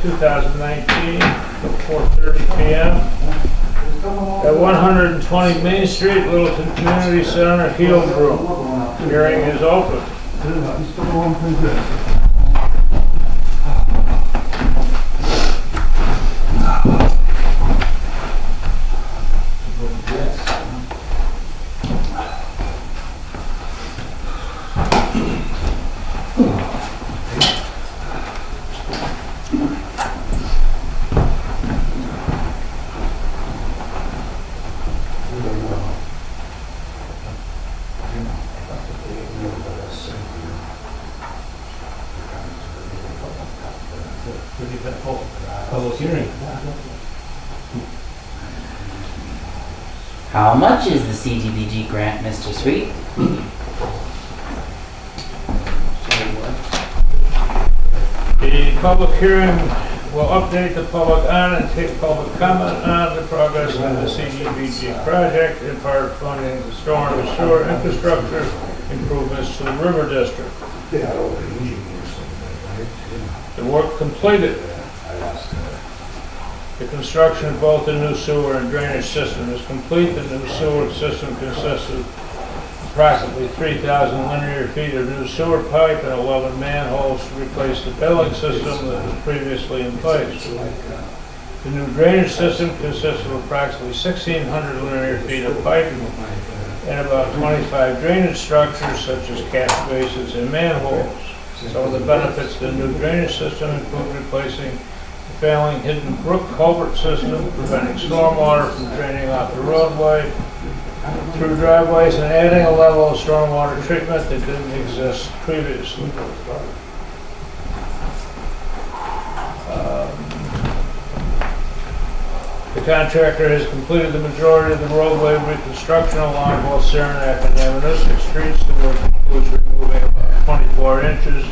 2019, 4:30 p.m. at 120 Main Street, Littleton Community Center, Healdbrook. Hearing is open. Public hearing. How much is the CDBG grant, Mr. Sweet? The public hearing will update the public on and take public comment on the progress of the CDBG project in part funding the storm and sewer infrastructure improvements to the river district. The work completed. The construction of both the new sewer and drainage system is complete. The new sewer system consists of approximately 3,000 linear feet of new sewer pipe and 11 manholes to replace the billing system that was previously in place. The new drainage system consists of approximately 1,600 linear feet of pipe and about 25 drainage structures such as catch basins and manholes. Some of the benefits of the new drainage system include replacing the failing hidden brook culvert system, preventing stormwater from draining off the roadway through driveways, and adding a level of stormwater treatment that didn't exist previously. The contractor has completed the majority of the roadway reconstruction along both Saranac and Amanuset Streets. The work includes removing about 24 inches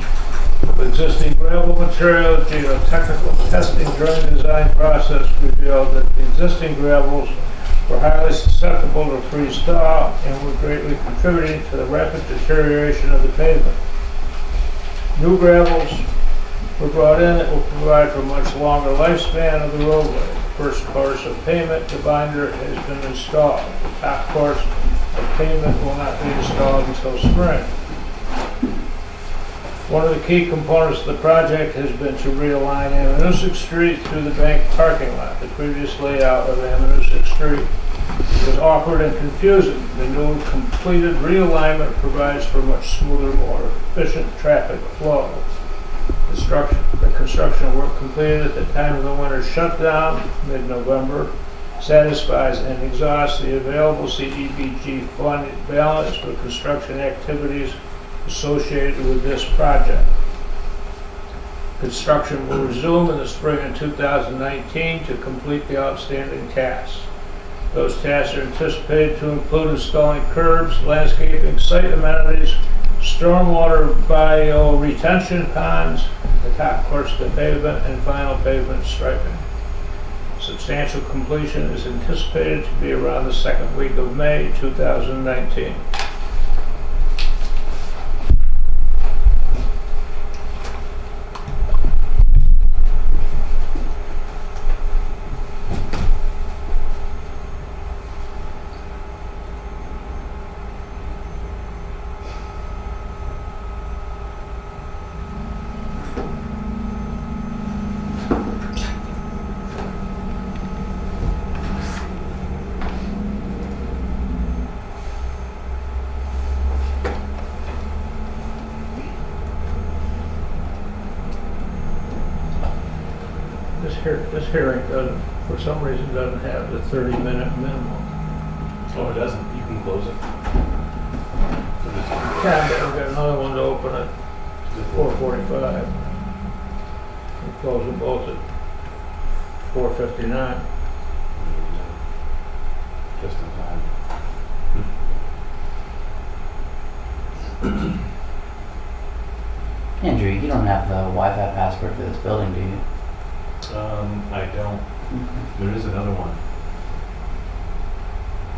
of existing gravel material. Geotechnical testing during the design process revealed that the existing gravels were highly susceptible to freeze thaw and were greatly contributing to the rapid deterioration of the pavement. New gravels were brought in that will provide for a much longer lifespan of the roadway. First course of payment, the binder has been installed. The top course of payment will not be installed until spring. One of the key components of the project has been to realign Amanuset Street through the bank parking lot. The previous layout of Amanuset Street was awkward and confusing. The new completed realignment provides for much smoother, more efficient traffic flow. The construction work completed at the time of the winter shutdown, mid-November, satisfies and exhausts the available CDBG fund balance for construction activities associated with this project. Construction will resume in the spring of 2019 to complete the outstanding tasks. Those tasks are anticipated to include installing curbs, landscaping, site amenities, stormwater bio-retention ponds, the top course of the pavement, and final pavement striping. Substantial completion is anticipated to be around the second week of May 2019. This hearing doesn't, for some reason, doesn't have the 30-minute minimum. Oh, it doesn't? You can close it? Yeah, but we've got another one to open at 4:45. We close them both at 4:59. Just in time. Andrew, you don't have the Wi-Fi password for this building, do you? I don't. There is another one.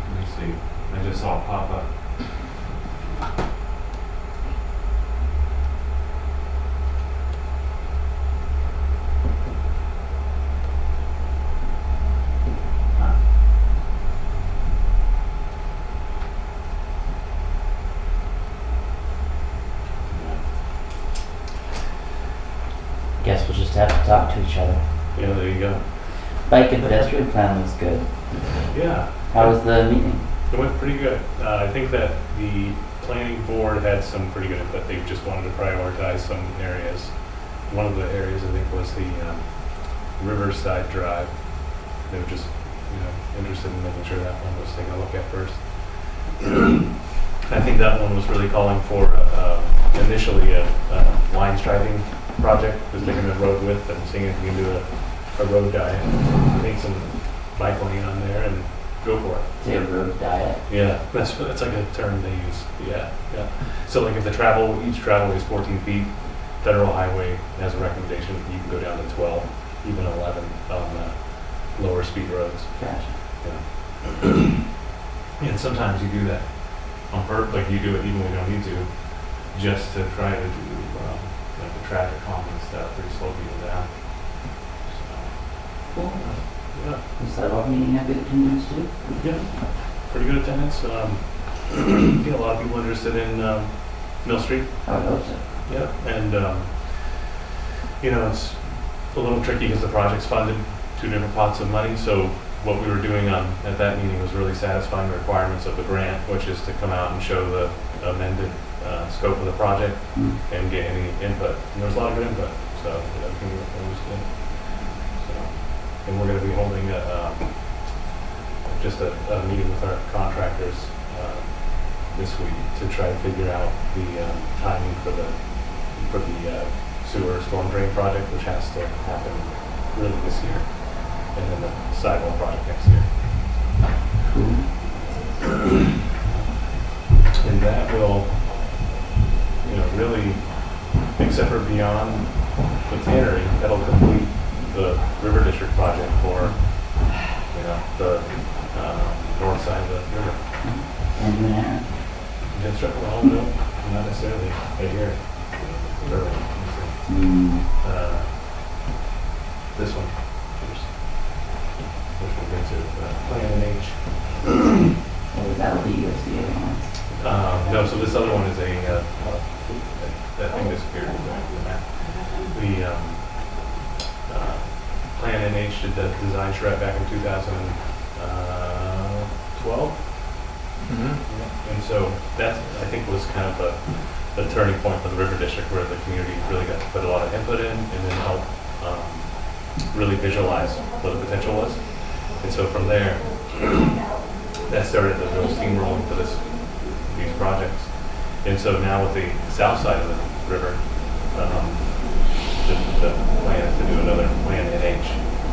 Let me see. I just saw it pop up. guess we'll just have to talk to each other. Yeah, there you go. Bike and pedestrian plan looks good. Yeah. How was the meeting? It went pretty good. I think that the planning board had some pretty good input. They just wanted to prioritize some areas. One of the areas I think was the Riverside Drive. They were just, interested in making sure that one was taken a look at first. I think that one was really calling for initially a line striping project, just taking the road width and seeing if you can do a road diet, make some bike lane on there and go for it. Say a road diet. Yeah, that's like a term they use. Yeah. So like if each travel is 14 feet, federal highway has a recommendation you can go down to 12, even 11 on lower speed roads. Gotcha. And sometimes you do that on purpose, like you do it even when you don't need to, just to try to do like the traffic calming stuff, or slow people down. Cool. Yeah. Was that all meeting have good attendance too? Yeah, pretty good attendance. A lot of people interested in Mill Street. I would hope so. Yeah, and it's a little tricky because the project's funded 2 different pots of money. So what we were doing at that meeting was really satisfying the requirements of the grant, which is to come out and show the amended scope of the project and get any input. And there was a lot of good input, so everything was good. And we're going to be holding just a meeting with our contractors this week to try to figure out the timing for the sewer storm drain project, which has to happen really this year, and then the sidewalk project next year. And that will, really, except for beyond the tannery, that'll complete the River District project for, the north side of the river. And you and Aaron? Well, no, not necessarily right here. This one. Which we'll get to, Plan and H. Or was that the USDA one? No, so this other one is that thing disappeared from the map. The Plan and H did the design charrette back in 2012. And so that, I think, was kind of a turning point for the River District, where the community really got to put a lot of input in and then help really visualize what the potential was. And so from there, that started the real steamrolling for these projects. And so now with the south side of the river, the plan is to do another Plan NH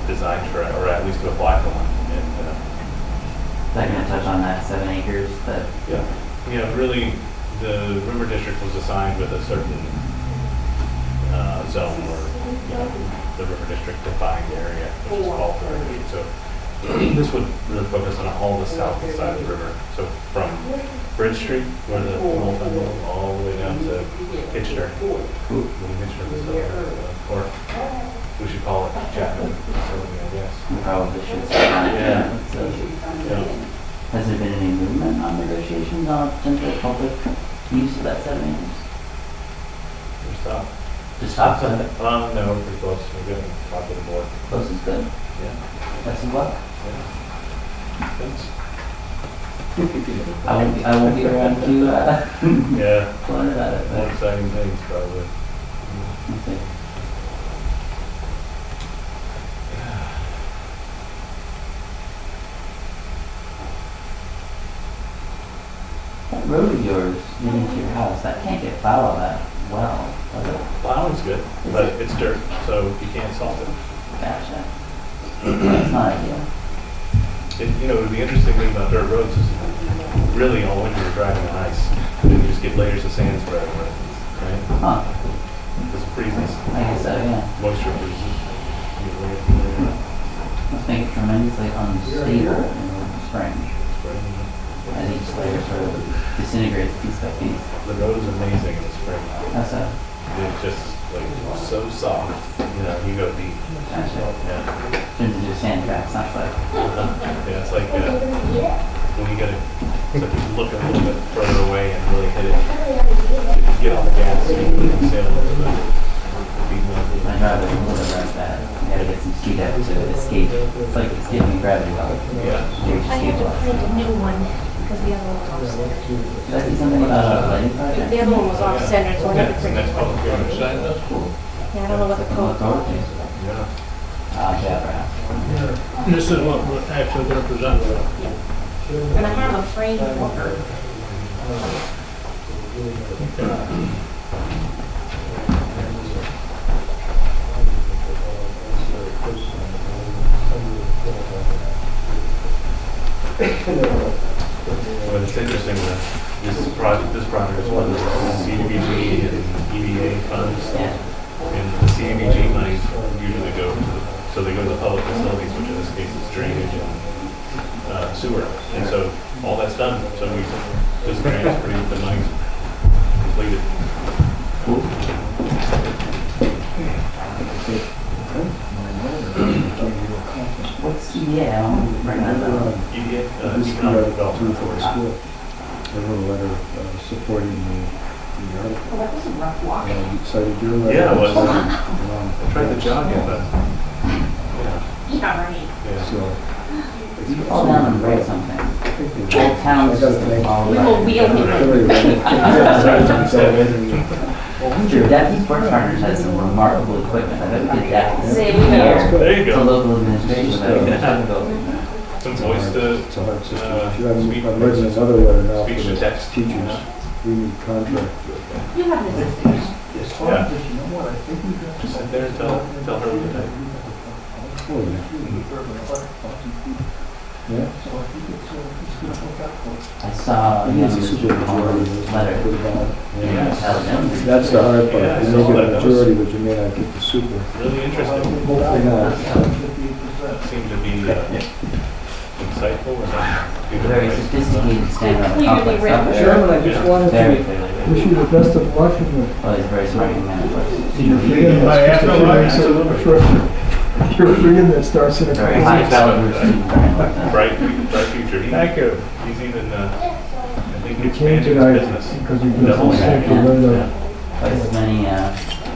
design charrette, or at least to apply for one. And, Is that going to touch on that 7 acres that? Yeah, really, the River District was assigned with a certain zone, or the River District defined area, which is called for. So this would really focus on all the south side of the river. So from Bridge Street, where the multi-mill, all the way down to Kitchener. Kitchener was or we should call it Chapman facility, I guess. We probably should start on it. Yeah. So, has there been any movement on negotiations on potential public use of that 7 acres? We're stopped. Just talk to it. No, we're pretty close. We're going to talk to the board. Close is good. Yeah. Best of luck. Yeah. Thanks. I won't be around to Yeah. learn about it. More But exciting things, probably. okay. That road of yours leading to your house, that can't get plowed all that well, does it? Plowing's good, but it's dirt, so you can't salt it. Gotcha. That's not ideal. The interesting thing about dirt roads is really all winter you're driving on ice. And you just get layers of sand spread over it, right? Huh. Because it freezes, I guess so, yeah. moisture freezes. You get layer to layer. Must make it tremendously unstable in the spring. As each layer sort of disintegrates piece by piece. The road is amazing in the spring. That's a It's just like so soft. You go deep. gotcha. Yeah. Turns into a sand trap, sounds like. Yeah, it's like when you gotta look a little bit further away and really hit it. Get on the gas, you can sail over the beat. My driver make a new one because the other one was off-centered. Did I see something about a lighting project? The other one was off-centered, so I had to print Next it. public hearing. Sign this? Yeah, I don't know what the code Code? is. Yeah. Yeah, perhaps. This is what we're actually going to present. And I have a frame for her. But it's interesting that this project is funded with CDBG and EDA funds. And the CDBG monies usually go to so they go to the public facilities, which in this case is drainage and sewer. And so all that's done. So this grant is pretty, the money's completed. What's CDA? I don't recognize that one. EDA, This is Economic the Development for the Authority. school. I wrote a letter supporting the article. Oh, that was a rough walk. You cited your letter. Yeah, it was. Um, I tried to jog it, but yeah. Yeah, right. Yeah. So, You fall down and break something. Whole town I gotta system thank- falls We apart. will wheel him. Sure, Daphne's Sports Partners has some remarkable equipment. I bet we could Daphne Say, here. There you To go. local administration, that would Some voice to It's a hard speech situation. I'm writing another letter now for speech to the text. teachers. We need contract. You have an assistant. Yeah. Just sit there and tell her what to do. Oh, yeah. Yeah? I saw a He young needs a Mr. super Palmer's majority. letter. For the bond. Yeah. Tell them. That's the hard part. Yeah, I You saw may get that. a That was- majority, but you may not get the super. Really interesting. Hopefully not. Seemed to be insightful or not. Very sophisticated standard on the Clearly complex written. stuff. Chairman, I just wanted Very to clearly wish written. you the best of luck in the Well, he's a very smart young man, of course. freedom My that's just afterlife? your freedom that starts in a Very couple high of caliber student. Bright future. Thank you. He's even, I think, You came expanding his tonight business. because you've The been whole so sick, yeah. you're ready to. Yeah. Twice as many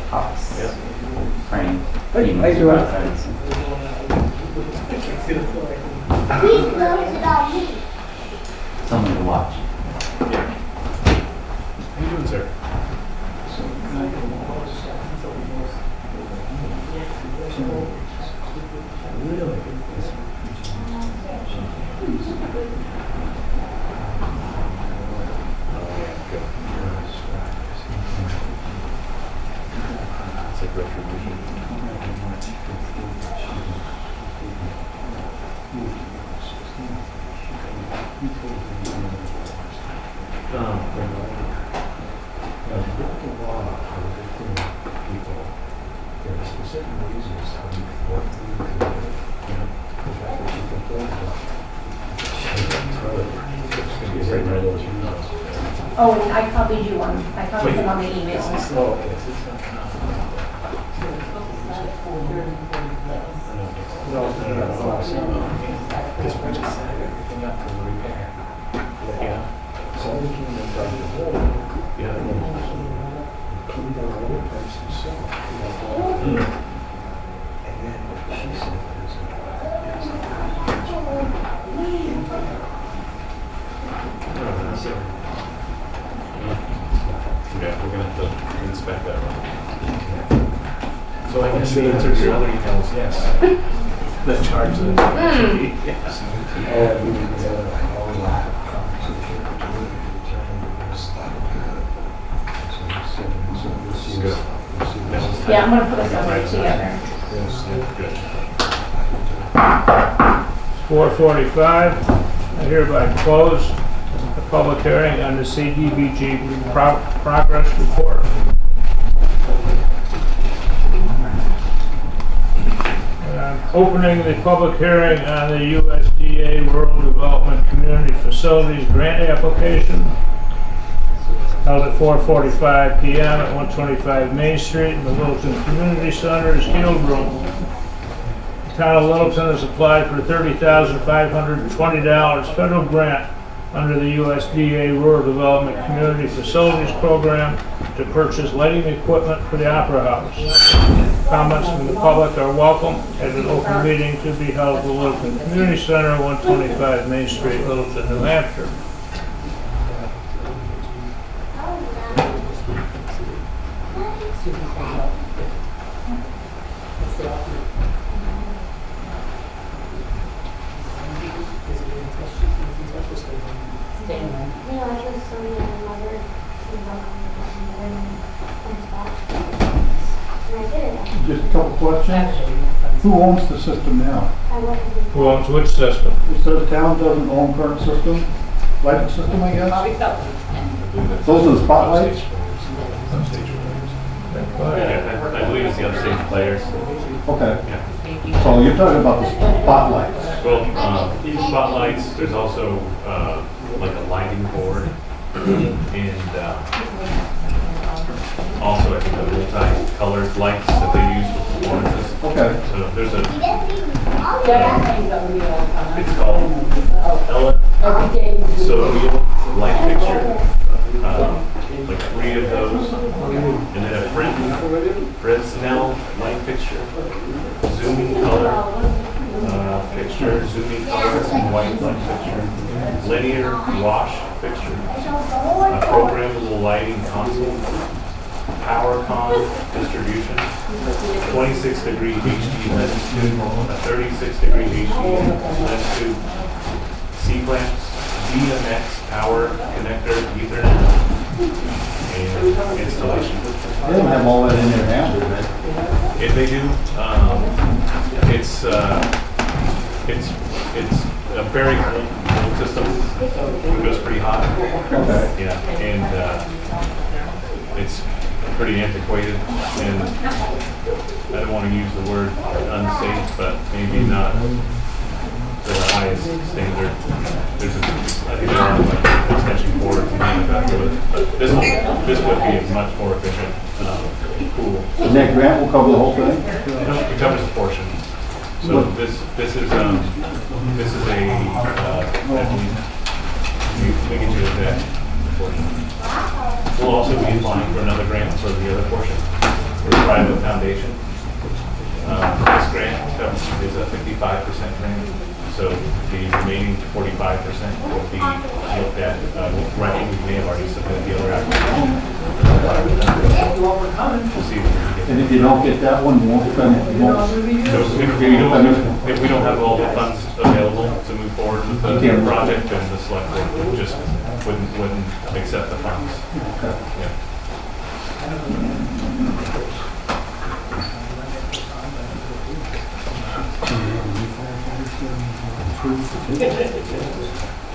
hops. Yeah. Frame. Hey, evenings how you doing? outside. Someone to watch. How you doing, sir? It's like retribution. Oh, and I copied you on, I copied him on the email. Yeah, we're gonna have to inspect that one. So I guess the answer to your other email is yes. The charge of yes. Good. Yeah, I'm gonna put us all together. Good. 4:45, I hereby close the public hearing on the CDBG progress report. Opening the public hearing on the USDA Rural Development Community Facilities Grant application held at 4:45 PM at 125 Main Street in the Littleton Community Center's Field Room. The town of Littleton has applied for $30,520 federal grant under the USDA Rural Development Community Facilities Program to purchase lighting equipment for the Opera House. comments from the public are welcome at an open meeting to be held at the Littleton Community Center, 125 Main Street, Littleton, New Hampshire. Just a couple questions. Who owns the system now? Who owns which system? It says town doesn't own current system, lighting system, I guess? Those are the spotlights? Yeah, I believe it's the upstage players. Okay, Yeah. so you're talking about the spotlights? Well, spotlights, there's also, like a lighting board, and, also I think the multi-colored lights that they use for performances. Okay. So there's a, it's called Ella Sodium light fixture. Like 3 of those, and then a Fresnel light fixture, zooming color fixture, zooming color and white light fixture, linear wash fixture, a programmable lighting console, power con distribution, 26-degree HD lens tube, a 36-degree HD lens tube, C-clamps, DMX power connector, Ethernet, and installation. They don't have all that in their hand, do they? If they do, it's a very old system. It goes pretty hot. Okay. Yeah, and it's pretty antiquated, and I don't want to use the word unsafe, but maybe not to the highest standard. There's a, I think there are like extension cords and manufactured with it, but this would be a much more efficient, cool. And that grant will cover the whole thing? It covers a portion. So this is a, I believe, we can do that portion. We'll also be applying for another grant for the other portion, for the private foundation. This grant is a 55% grant, so the remaining 45% will be looked at. Right, we may have already submitted the other application. We'll see if we can get. And if you don't get that one, you won't spend it, you won't. If we don't have all the funds available to move forward with the project, then the select board just wouldn't accept the funds. Yeah.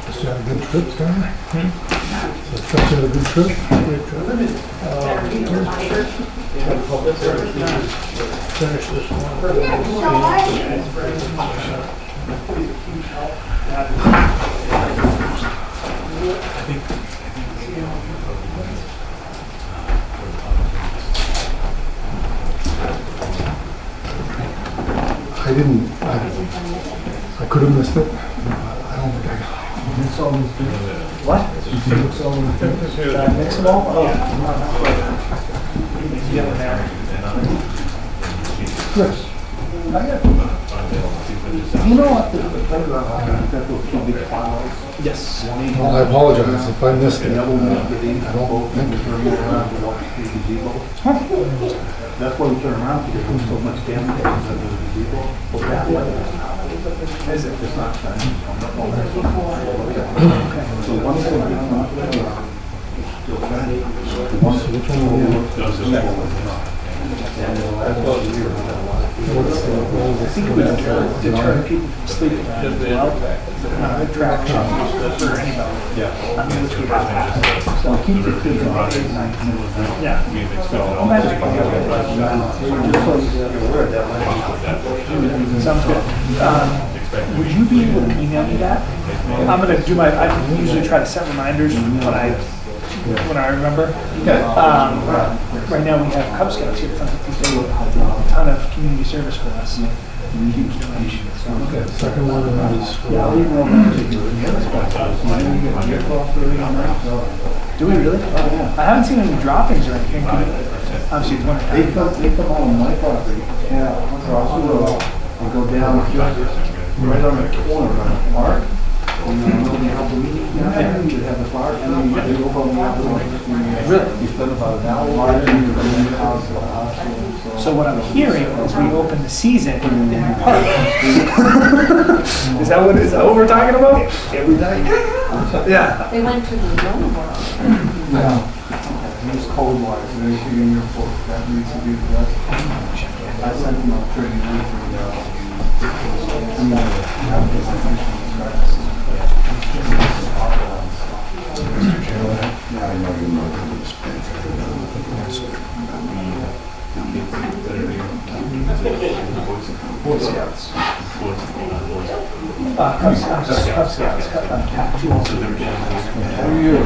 Just had a good trip, Skyler? So Chuck's had a good trip? Finish this one. I could have missed it. I don't think I got it. What? Mix it all? Chris, you know what? Yes. Well, I apologize if I missed it. I don't think. That's why we turn around, because there's so much damage to the gazebo. Well, that way, is it? It's not shining. So one thing is not still shining. One I think it was deter people from sleeping. Attraction for anybody. Yeah. So keep the kids on. Yeah. Sounds good. Would you be able to email me that? I'm gonna do I usually try to set reminders when I remember. Right now we have Cub Scouts here, a ton of community service for us. Okay, second one is. Yeah, I'll email them to you. Do we really? I haven't seen any droppings or anything. Obviously, it's winter They time. come on my property, across the road, and go down right on the corner of the park. And then go down the meeting, you have the park, and then they go on the outside. Really? You spend about an hour, and you're going to house to house. So what I'm hearing is we open the season in the park. Is that what we're talking about? Every night. Yeah. They went to the zone world. Yeah. It's cold water, so they should in your book, that needs to be addressed. I sent them a training week for Boy Scouts. Cub Scouts. How are you?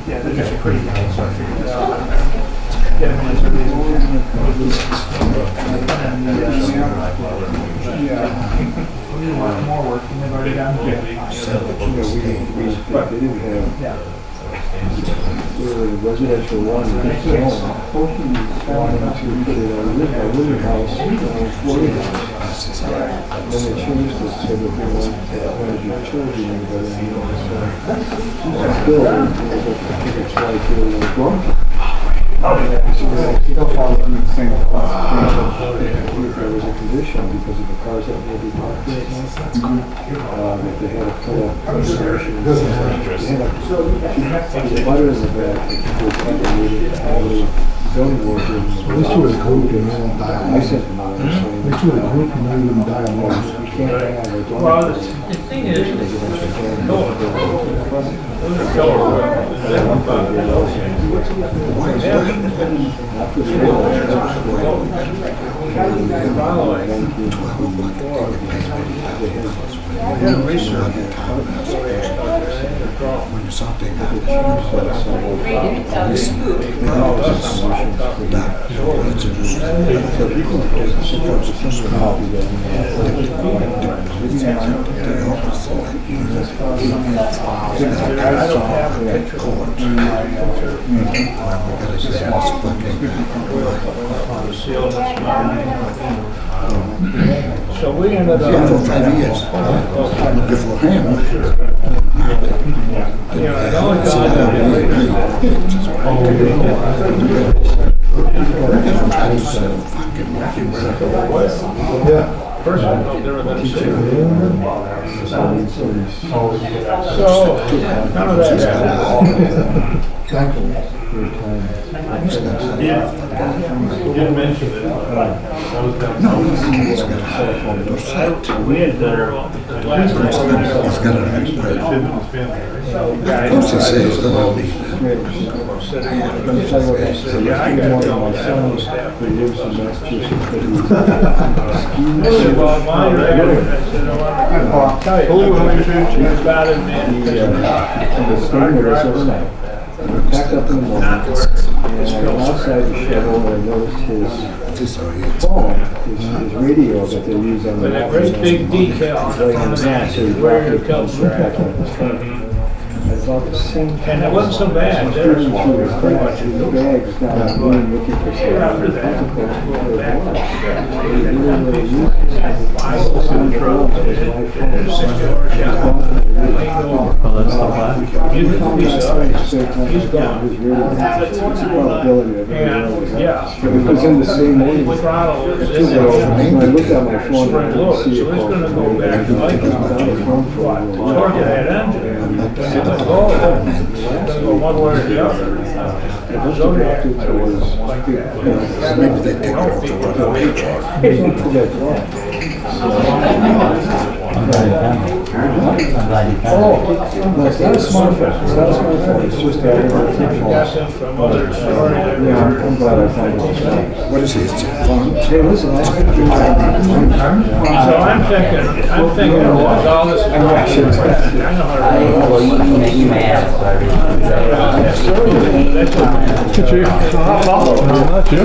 Yeah, they're just pretty nice, so I figured it out. Get them into these you want more work than they've already done? We didn't have Yeah. residential one, our living house, floating house. Then they changed it so that they wanted your children in there. Still, it's like you're drunk. You don't fall in the same If there was a condition because of the cars that will be parked there, if they had to pull up, they had a butter in the back, they would probably all the zoning board. At least you were a group and you don't die I alone. sent them out and At least you were a group and you wouldn't die alone. you can't have a dog. Well, the thing is, so we ended up. For 5 years. Beforehand. You know, the only time Yeah. First of all, they were gonna say. So, none of that happened. Thankfully. Yeah. You didn't mention it. We had dinner last night. He's got an expert. Of course he says that I'll be. Yeah, I got to go. My son, who lives in Massachusetts, but Well, my reaction, I said, I want to tell you. It's about it, man. the starter was overnight. Packed up in the morning, and I went outside the shovel and I noticed his phone, his radio that they use on the With a great big decal on the front of that, where your comes from. I thought the same time. And it wasn't so bad. There was pretty much. His bag's down the room looking for something. After that, he's gone. Yeah. It was in the same order. The throttle is in So there. when I looked at my phone, I Spring didn't load, so see it's it. gonna go back to like torque that engine. It's gonna go one way or the other. Zodiac. Maybe they take it off the paycheck. I'm glad you found it. No, it's not a smartphone. It's not a smartphone. It's just a Guessing from other stories. Yeah, I'm glad I found it. What is it? It's fun. Hey, listen, I So I'm thinking, well, all this is. I know how to. Well, you make me mad, so I really. That's what. Not you.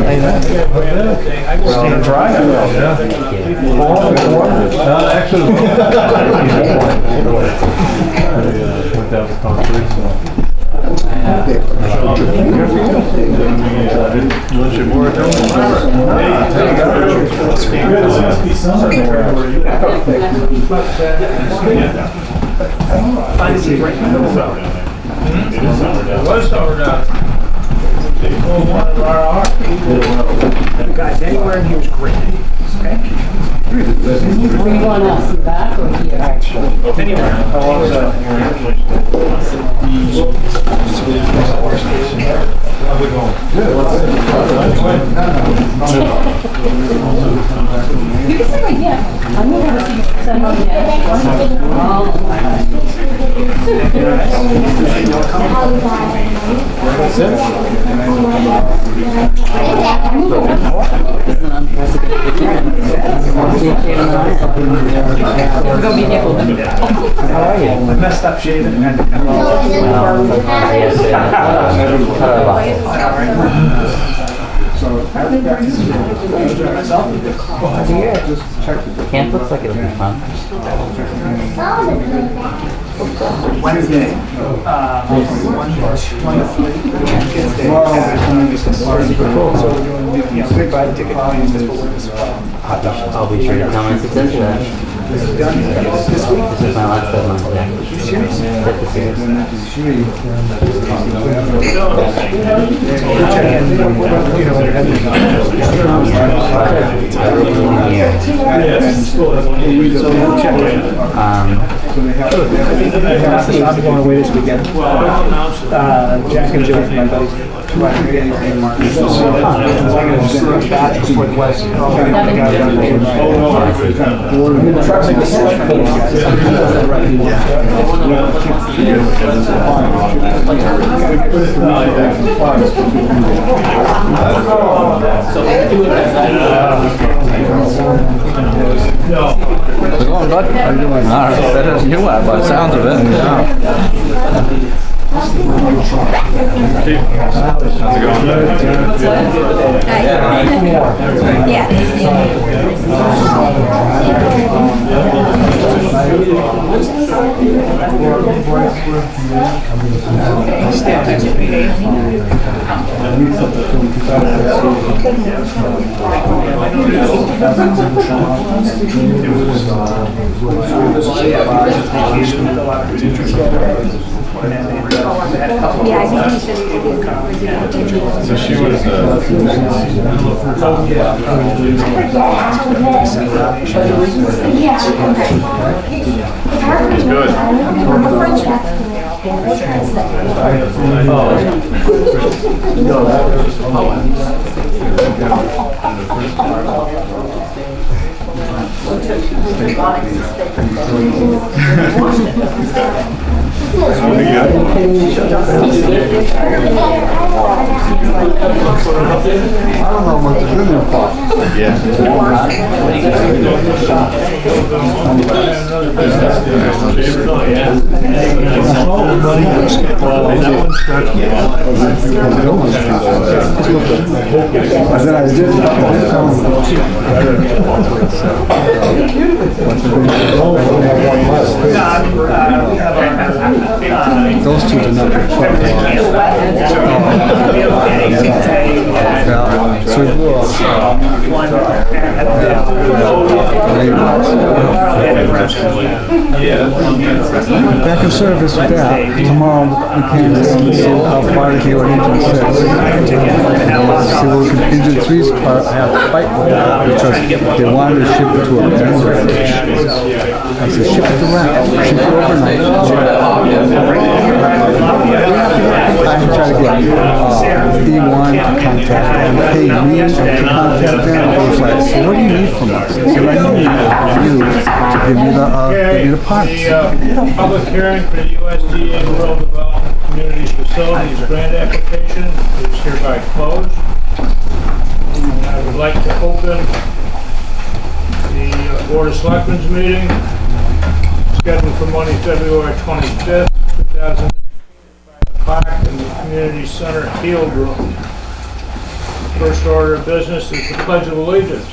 I go stand dry. Thank you. Actually. Went down to concrete, so. It was over down. They pulled one of our arms. Guys, anywhere in here is great. Okay? Where you want us, back or here? Anywhere. How long is that? How's it going? You can sit right here. I'm gonna have a seat. Sit on the This is an unprecedented return. Go be careful. How are you? I messed up shaving. Well, camp looks like it'll be fun. Wednesday. 1 to 3. So we're doing, big buy ticket volumes this hot dog. I'll be sure to tell my success to that. This is done this week. This is my last deadline today. You serious? Get the series. I'm going away this weekend. Jack and Joe from my buddies. Back before the West. How's it going, bud? How you doing? All right, better than you are, by the sounds of it. Yeah. How's it going? Yeah, I think he said it So she was, I don't know much is in there for. Those two do not get so we blew off. Back in service with that. Tomorrow we can see how far they can go into 6. See what we can engine 3's part. I have to fight with that because they wanted to ship it to a vendor. I said ship it direct, ship it overnight. I can try to get E1 to contact them, pay me to contact them. I was like, so what do you need from us? I said, I need you to give me the parts. The public hearing for the USDA Rural Development Communities Facilities Grant application is hereby closed. I would like to open the Board of Selectmen's meeting scheduled for Monday, February 25th, 2019, at 5 o'clock in the Community Center Field Room. First order of business is the Pledge of Allegiance.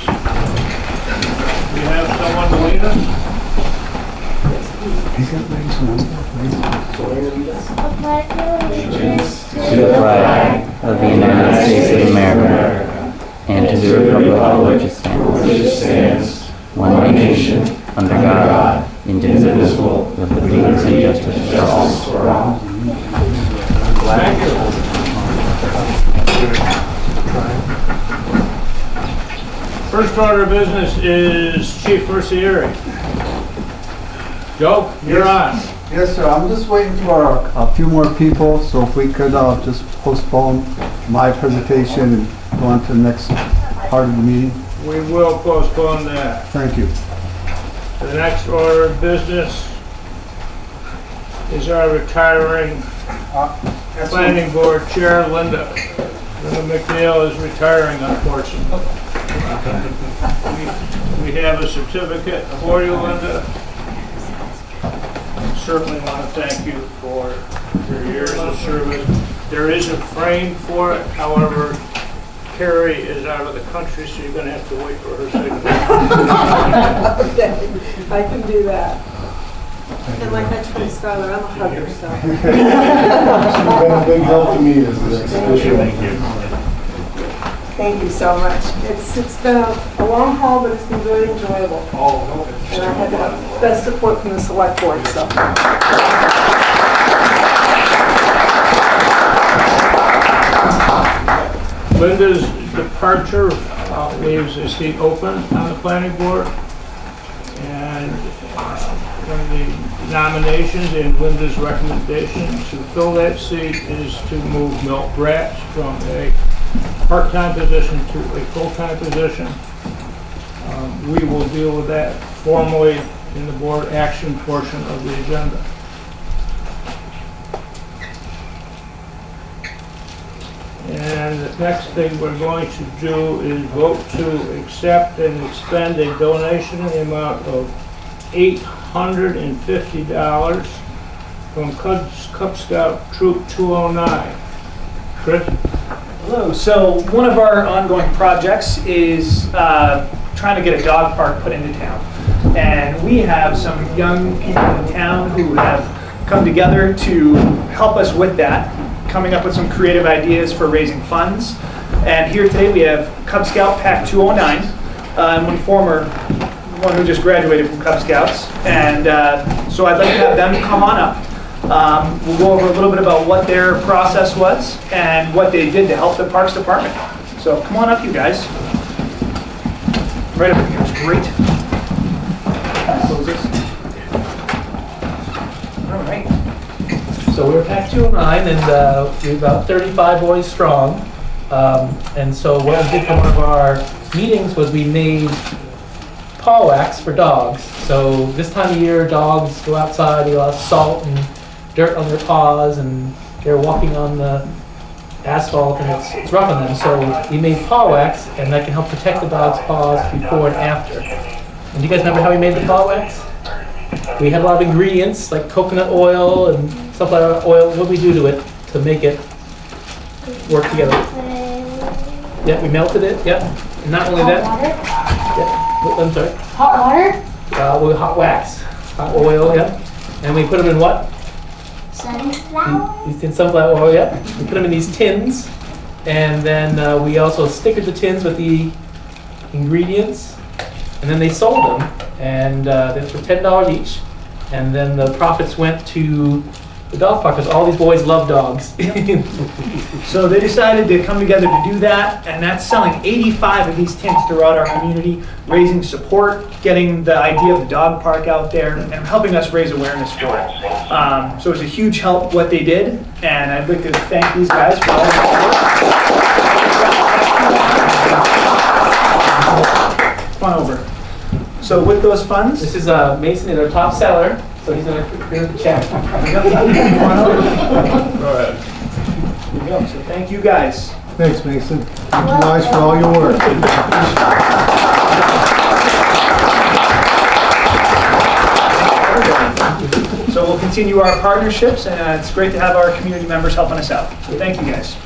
We have someone to lead us? To the flag of the United States of America and to the republic for which it stands, one nation, under God, indivisible, with liberty and justice for all. Thank you. First order of business is Chief Versieri. Joe, you're on. Yes, sir. I'm just waiting for a few more people, so if we could just postpone my presentation and go on to the next part of the meeting. We will postpone that. Thank you. The next order of business is our retiring planning board chair, Linda. Linda McNeil is retiring, unfortunately. We have a certificate for you, Linda. Certainly want to thank you for your years of service. There is a frame for it, however, Carrie is out of the country, so you're going to have to wait for her signature. Okay, I can do that. And like I told Skylar, I'm a hugger, so. She's been a big help to me as this official. Thank you. Thank you so much. It's been a long haul, but it's been very enjoyable. And I had the best support from the select board, so. Linda's departure leaves a seat open on the planning board. And one of the nominations and Linda's recommendation to fill that seat is to move Milt Bratz from a part-time position to a full-time position. We will deal with that formally in the board action portion of the agenda. And the next thing we're going to do is vote to accept and expend a donation in the amount of $850 from Cub Scout Troop 209. Chris? Hello. So one of our ongoing projects is trying to get a dog park put into town. And we have some young people in town who have come together to help us with that, coming up with some creative ideas for raising funds. And here today we have Cub Scout Pack 209, and one who just graduated from Cub Scouts. And so I'd like to have them come on up. We'll go over a little bit about what their process was and what they did to help the Parks Department. So come on up, you guys. Right up here is great. Close this. All right. So we're Pack 209, and we're about 35 boys strong. And so what we did for one of our meetings was we made paw wax for dogs. So this time of year, dogs go outside, they get a lot of salt and dirt on their paws, and they're walking on the asphalt, and it's rough on them. So we made paw wax, and that can help protect the dog's paws before and after. And do you guys remember how we made the paw wax? We had a lot of ingredients like coconut oil and sunflower oil. What we do to it to make it work together? Yeah, we melted it. Yep. And not only that. Yeah. I'm sorry. Hot water? With hot wax, hot oil. Yeah. And we put them in what? Sunflower? These tin sunflower oil. Yeah. We put them in these tins, and then we also stickered the tins with the ingredients, and then they sold them, and they for $10 each. And then the profits went to the dog park because all these boys love dogs. So they decided to come together to do that, and that's selling 85 of these tents throughout our community, raising support, getting the idea of the dog park out there, and helping us raise awareness for it. So it's a huge help what they did, and I'd like to thank these guys for all their support. Come on over. So with those funds, This is Mason, is our top seller, so he's going to clear the check. Come on over. Go ahead. Here we go. So thank you guys. Thanks, Mason. Thank you guys for all your work. So we'll continue our partnerships, and it's great to have our community members helping us out. So thank you guys.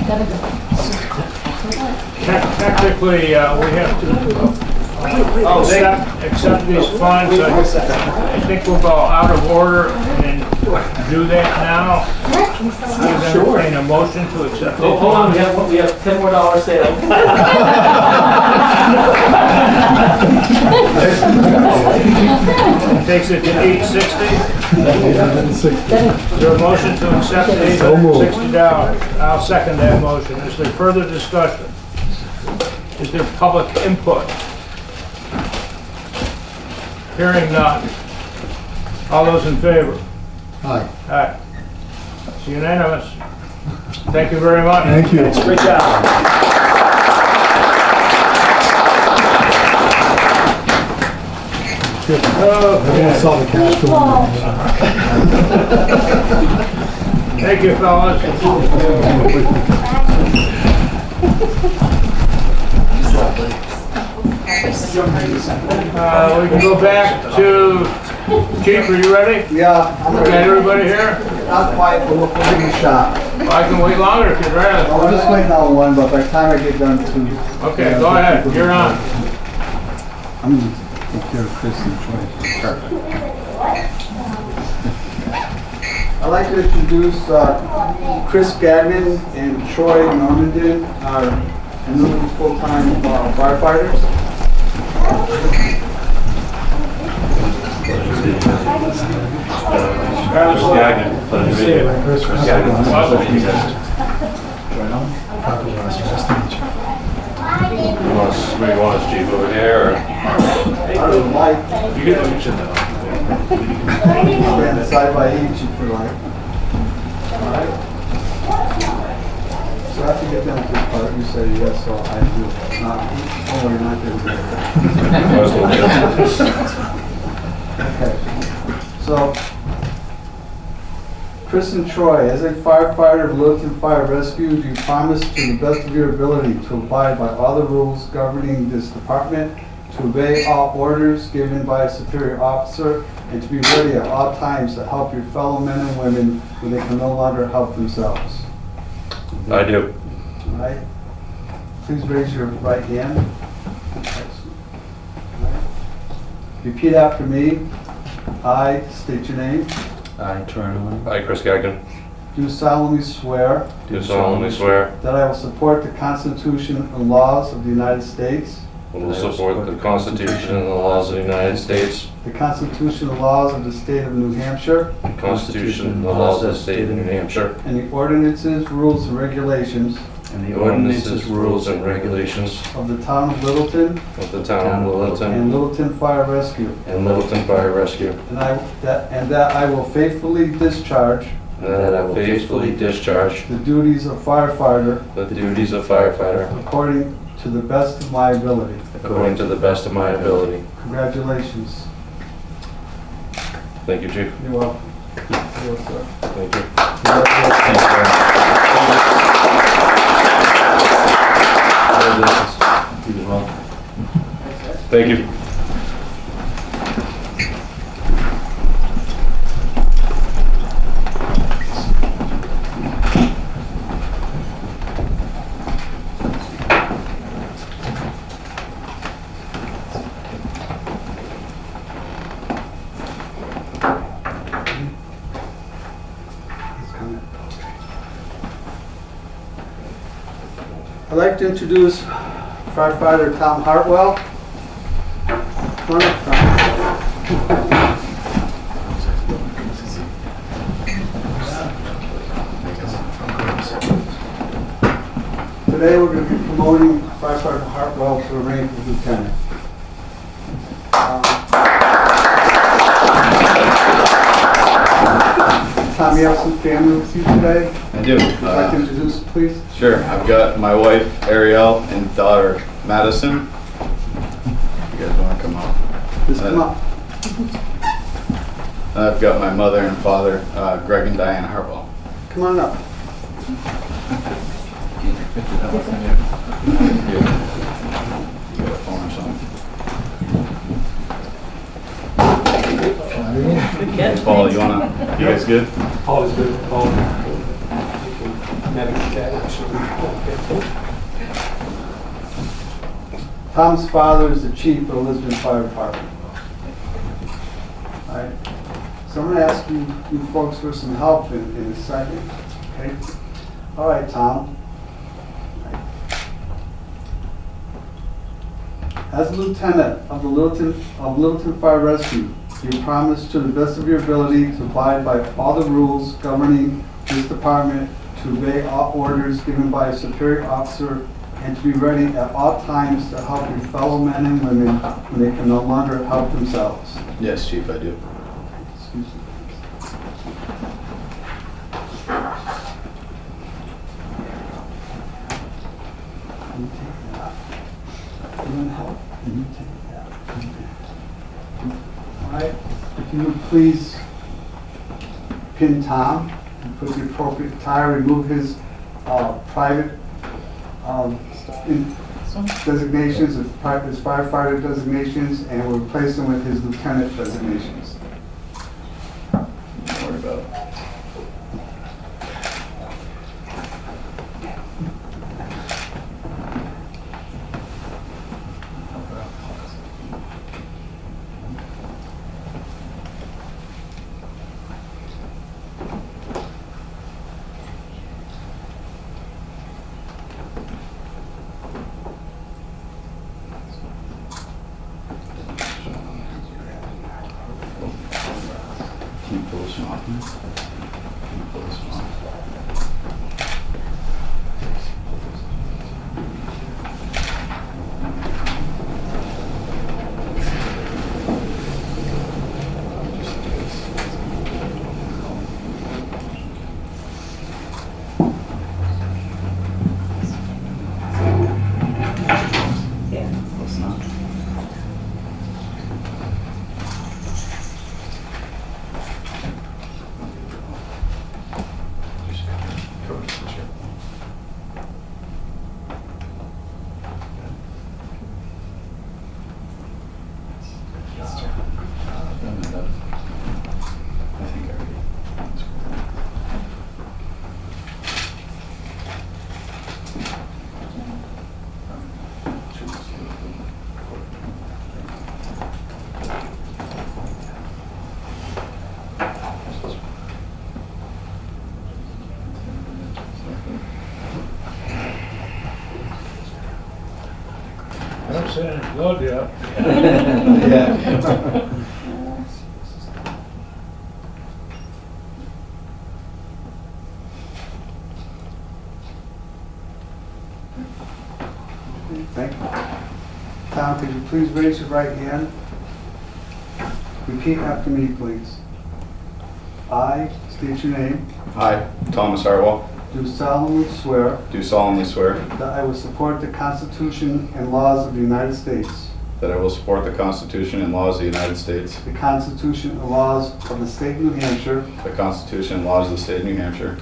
Gotta go. technically, we have to accept these funds. I think we'll go out of order and do that now. Sure. Entertain a motion to accept Oh, it. hold on, we have $10 more sale. Takes it to $860. Is there a motion to accept $860? I'll second that motion. Is there further discussion? Is there public input? Hearing none. All those in favor? Aye. Aye. It's unanimous. Thank you very much. Thank you. Great job. I'm gonna sell the cash to them. Thank you, fellas. We can go back to, Chief, are you ready? Yeah, I'm Got ready. everybody here? Not quite, but we'll give it a shot. I can wait longer if you'd rather. I'll just wait on one, but by the time I get done two. Okay, go ahead, you're on. I'm gonna take care of Chris and Troy. I'd like to introduce Chris Gagnon and Troy Normandin, our new full-time firefighters. Where you want us, Chief, over here, or? I would like, You can do it, though. stand side by each if you like. Alright? So after you get done with this part, you say yes, so I do. Not, oh, you're not doing it. Okay. So, Chris and Troy, as a firefighter of Littleton Fire Rescue, do you promise to the best of your ability to abide by all the rules governing this department, to obey all orders given by a superior officer, and to be ready at all times to help your fellow men and women when they can no longer help themselves? I do. All right? Please raise your right hand. Excellent. All right. Repeat after me. I state your name. I, Troy Norman, I, Chris Gagnon, Do solemnly swear do solemnly swear that I will support the Constitution and laws of the United States, I will support the Constitution and the laws of the United States, the Constitution and laws of the state of New Hampshire, the Constitution and the laws of the state of New Hampshire, and the ordinances, rules, and regulations and the ordinances, rules, and regulations of the town of Littleton of the town of Littleton and Littleton Fire Rescue, and Littleton Fire Rescue, and that I will faithfully discharge and that I will faithfully discharge the duties of firefighter the duties of firefighter according to the best of my ability. according to the best of my ability. Congratulations. Thank you, Chief. You're welcome. You're welcome. Thank you. Thank you. I'd like to introduce firefighter Tom Hartwell. Come on up, Tom. Today we're going to be promoting firefighter Hartwell to the rank of lieutenant. Tom, you have some family with you today? I do. Would you like to introduce, please? Sure. I've got my wife, Ariel, and daughter, Madison. You guys want to come up? Just come up. And I've got my mother and father, Greg and Diane Hartwell. Come on up. You got a phone or something? Good catch. Paul, you guys good? Paul is good. Paul. Tom's father is the chief of the Lisbon Fire Department. All right. So I'm going to ask you folks for some help in a second. Okay. All right, Tom. As a lieutenant of the Littleton Fire Rescue, you promise to the best of your ability to abide by all the rules governing this department, to obey all orders given by a superior officer, and to be ready at all times to help your fellow men and women when they can no longer help themselves. Yes, Chief, I do. Excuse me. You take that. You want help? And you take that. All right. If you would please pin Tom and put the appropriate tie, remove his private designations, his firefighter designations, and we'll replace them with his lieutenant designations. Don't worry about it. Can you pull this one off? Can you pull this one off? Close enough. I think I already. I don't see any blood yet. Yeah. Thank you. Tom, could you please raise your right hand? Repeat after me, please. I state your name. I, Thomas Harwell, Do solemnly swear do solemnly swear that I will support the Constitution and laws of the United States, that I will support the Constitution and laws of the United States, the Constitution and laws of the state of New Hampshire, the Constitution and laws of the state of New Hampshire,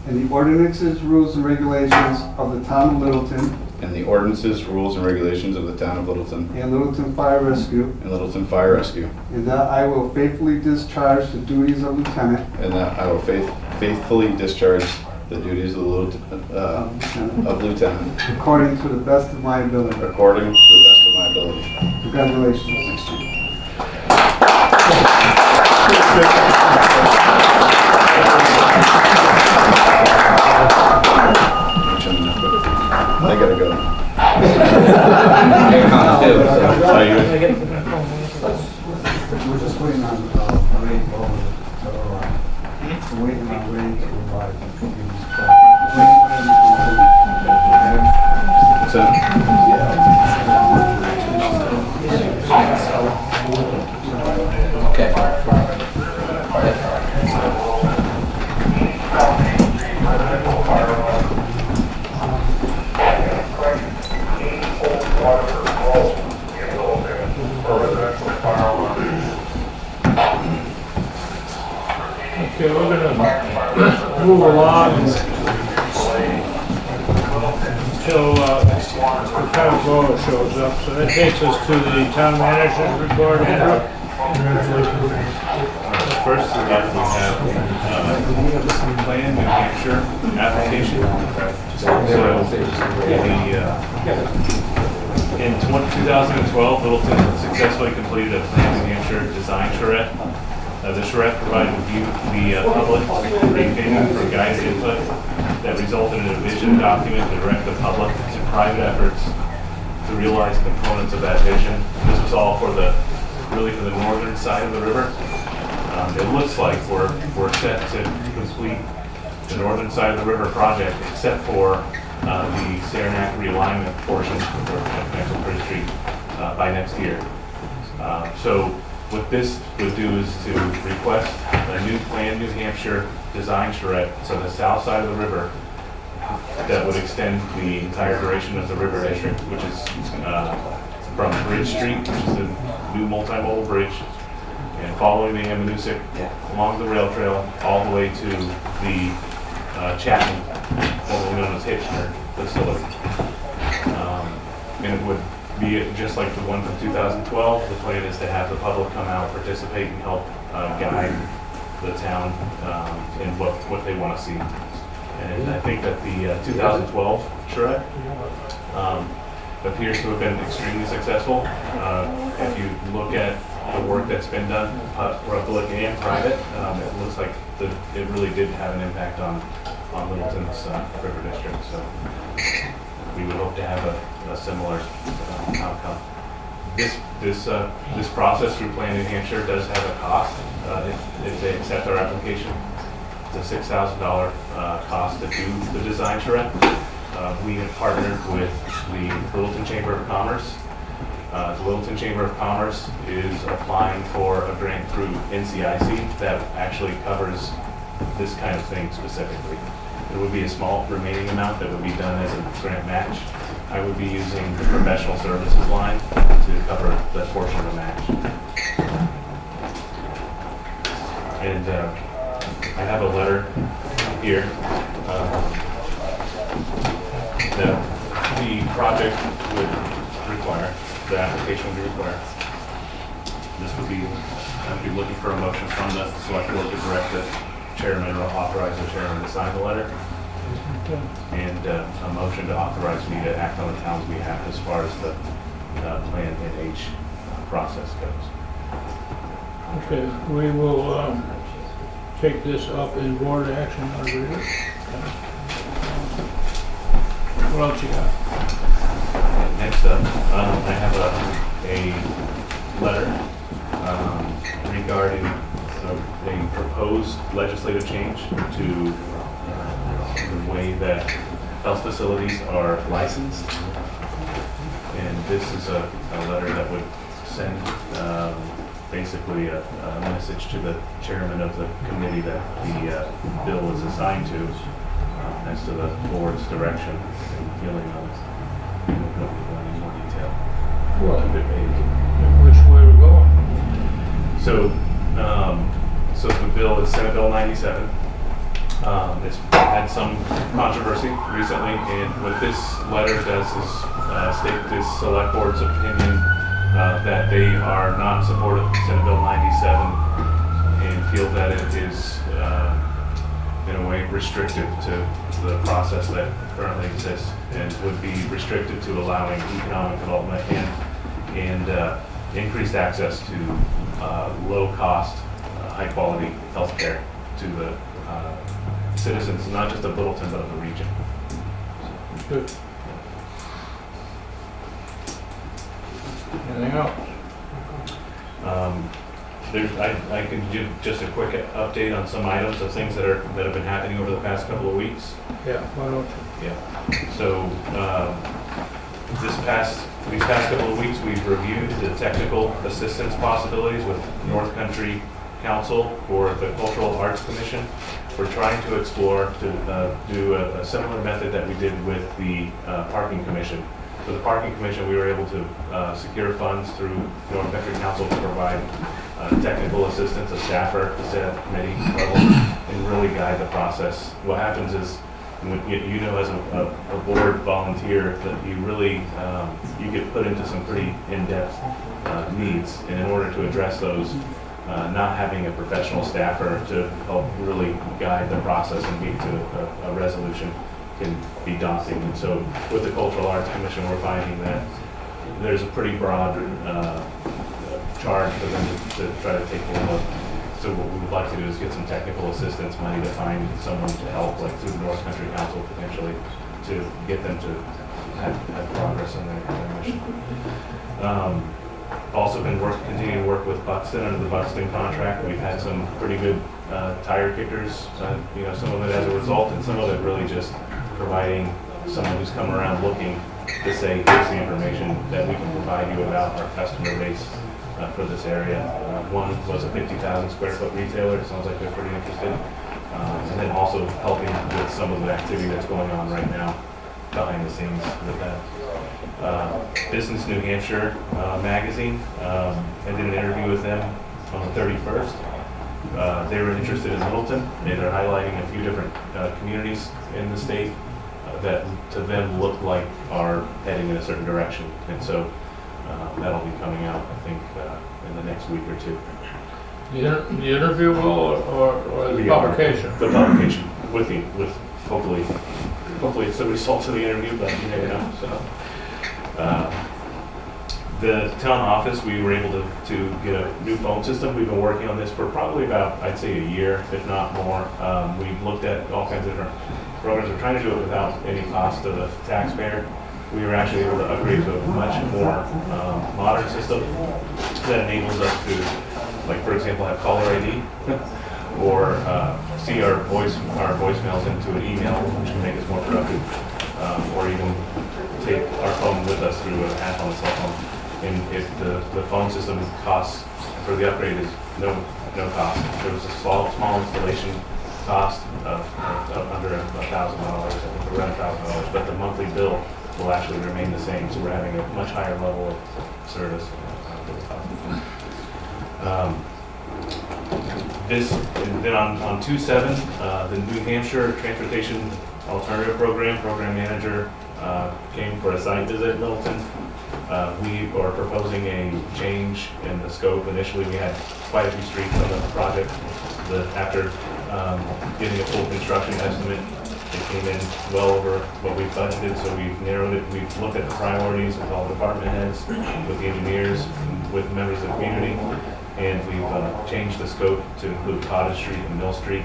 and the ordinances, rules, and regulations of the town of Littleton and the ordinances, rules, and regulations of the town of Littleton and Littleton Fire Rescue, and Littleton Fire Rescue, and that I will faithfully discharge the duties of lieutenant, and that I will faithfully discharge the duties of lieutenant according to the best of my ability. according to the best of my ability. Congratulations. I gotta go. We're just waiting on Ray over. We're waiting on Ray to arrive. Okay, we're gonna move along until Lieutenant Bowe shows up. So that takes us to the town manager's report, Andrew. First, we have the plan, New Hampshire application. So, In 2012, Littleton successfully completed a Plan New Hampshire design charrette. The charrette provided the public briefing for guided input that resulted in a vision document to direct the public and private efforts to realize components of that vision. This was all for the northern side of the river. It looks like we're set to complete the northern side of the river project, except for the Saranac realignment portion of Metro Bridge Street by next year. So what this would do is to request a new Plan New Hampshire design charrette, so the south side of the river, that would extend the entire duration of the river district, which is from Bridge Street, which is the new multimodal bridge, and following the Amanuset along the rail trail all the way to the Chapman, formerly known as Hitchner facility. And it would be just like the one from 2012. The plan is to have the public come out, participate, and help guide the town in what they want to see. And I think that the 2012 charrette appears to have been extremely successful. If you look at the work that's been done, public and private, it looks like it really did have an impact on Littleton's river district. So we would hope to have a similar outcome. This process through Plan New Hampshire does have a cost if they accept our application. It's a $6,000 cost to do the design charrette. We have partnered with the Littleton Chamber of Commerce. The Littleton Chamber of Commerce is applying for a grant through NCIC that actually covers this kind of thing specifically. There would be a small remaining amount that would be done as a grant match. I would be using the professional services line to cover that portion of the match. And I have a letter here that the project would require, the application would require. This would be, I'd be looking for a motion from the select board to direct the chairman or authorize the chairman to sign the letter. And a motion to authorize me to act on the town's behalf as far as the Plan NH process goes. Okay, we will take this up in board action, Margarita. What else you got? Next up, I have a letter regarding a proposed legislative change to the way that health facilities are licensed. And this is a letter that would send basically a message to the chairman of the committee that the bill is assigned to as to the board's direction and feeling on it. We don't go into more detail. Well, Keep it vague. which way we're going? So, so the bill is Senate Bill 97. It's had some controversy recently, and what this letter does is state this select board's opinion that they are not supportive of Senate Bill 97 and feel that it is in a way restrictive to the process that currently exists and would be restricted to allowing economic development and increased access to low-cost, high-quality health care to the citizens, not just of Littleton, but of the region. Good. Anything else? I can give just a quick update on some items of things that have been happening over the past couple of weeks. Yeah, why don't you? Yeah. So these past couple of weeks, we've reviewed the technical assistance possibilities with North Country Council for the Cultural Arts Commission. We're trying to explore to do a similar method that we did with the Parking Commission. For the Parking Commission, we were able to secure funds through North Country Council to provide technical assistance, a staffer to sit at the committee level and really guide the process. What happens is, you know, as a board volunteer, that you really you get put into some pretty in-depth needs, and in order to address those, not having a professional staffer to help really guide the process and get to a resolution can be daunting. And so with the Cultural Arts Commission, we're finding that there's a pretty broad charge for them to try to take hold of. So what we would like to do is get some technical assistance money to find someone to help, like through the North Country Council potentially, to get them to have progress on their mission. Also been continuing to work with Buxton under the Buxton contract. We've had some pretty good tire kickers, some of it as a result, and some of it really just providing someone who's come around looking to say, here's the information that we can provide you about our customer base for this area. One was a 50,000 square foot retailer. It sounds like they're pretty interested. And then also helping with some of the activity that's going on right now behind the scenes with that. Business New Hampshire magazine. I did an interview with them on the 31st. They were interested in Littleton, and they're highlighting a few different communities in the state that to them look like are heading in a certain direction. And so that'll be coming out, I think, in the next week or two. The interview or the publication? The publication with hopefully it's the result of the interview, but you never know. So the town office, we were able to get a new phone system. We've been working on this for probably about, I'd say, a year, if not more. We've looked at all kinds of different programs. We're trying to do it without any cost to the taxpayer. We were actually able to upgrade to a much more modern system that enables us to, like, for example, have caller ID or see our voicemails into an email, which can make us more productive, or even take our phone with us through an app on the cell phone. And if the phone system costs for the upgrade is no cost. There was a small installation cost of under $1,000, I think around $1,000, but the monthly bill will actually remain the same, so we're having a much higher level of service. And then on 2/7, the New Hampshire Transportation Alternative Program manager came for a site visit in Littleton. We are proposing a change in the scope. Initially, we had quite a few streets on the project. After getting a full construction estimate, it came in well over what we budgeted, so we've narrowed it. We've looked at the priorities with all department heads, with the engineers, with members of the community, and we've changed the scope to include Cottage Street and Mill Street.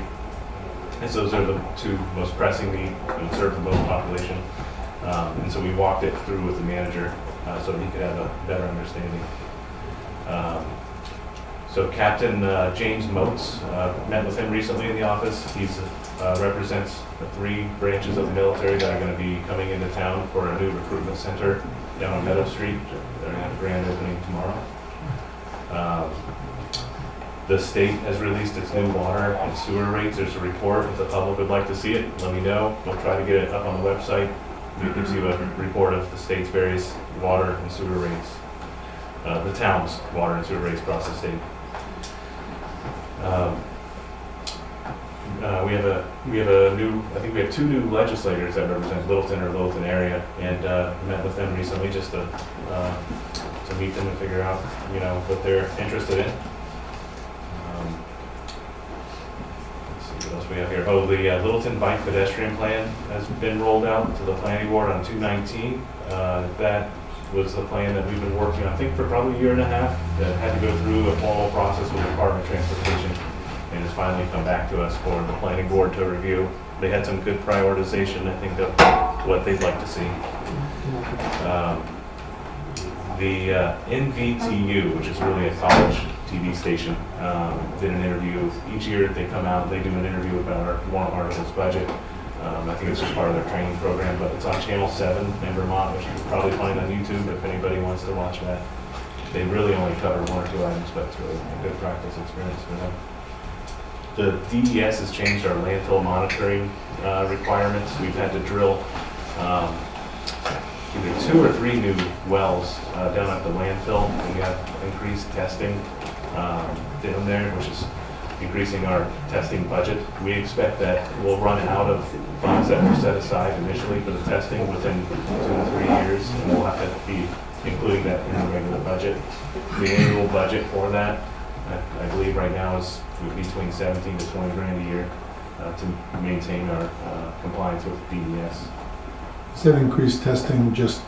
And so those are the two most pressing needs and serve the most population. And so we walked it through with the manager so he could have a better understanding. So Captain James Motes, met with him recently in the office. He represents the 3 branches of the military that are going to be coming into town for a new recruitment center down on Meadow Street. They're going to have a grand opening tomorrow. The state has released its new water and sewer rates. There's a report. If the public would like to see it, let me know. We'll try to get it up on the website. It gives you a report of the state's various water and sewer rates, the town's water and sewer rates across the state. We have 2 new legislators that represent Littleton or Littleton area, and met with them recently just to meet them and figure out, what they're interested in. Let's see what else we have here. Oh, the Littleton Bike Pedestrian Plan has been rolled out to the planning board on 2/19. That was the plan that we've been working on, I think, for probably a year and a half. That had to go through a formal process with the Department of Transportation, and has finally come back to us for the planning board to review. They had some good prioritization, I think, of what they'd like to see. The NVTU, which is really a college TV station, did an interview. Each year they come out, they do an interview about our warrant articles budget. I think it's just part of their training program, but it's on Channel 7 in Vermont, which you can probably find on YouTube if anybody wants to watch that. They really only cover 1 or 2 items, but it's really a good practice experience for them. The DES has changed our landfill monitoring requirements. We've had to drill either 2 or 3 new wells down at the landfill. We have increased testing down there, which is increasing our testing budget. We expect that we'll run out of funds that were set aside initially for the testing within 2 to 3 years, and we'll have to be including that in the regular budget. The annual budget for that, I believe right now is between 17 to 20 grand a year to maintain our compliance with DES. Is that increased testing just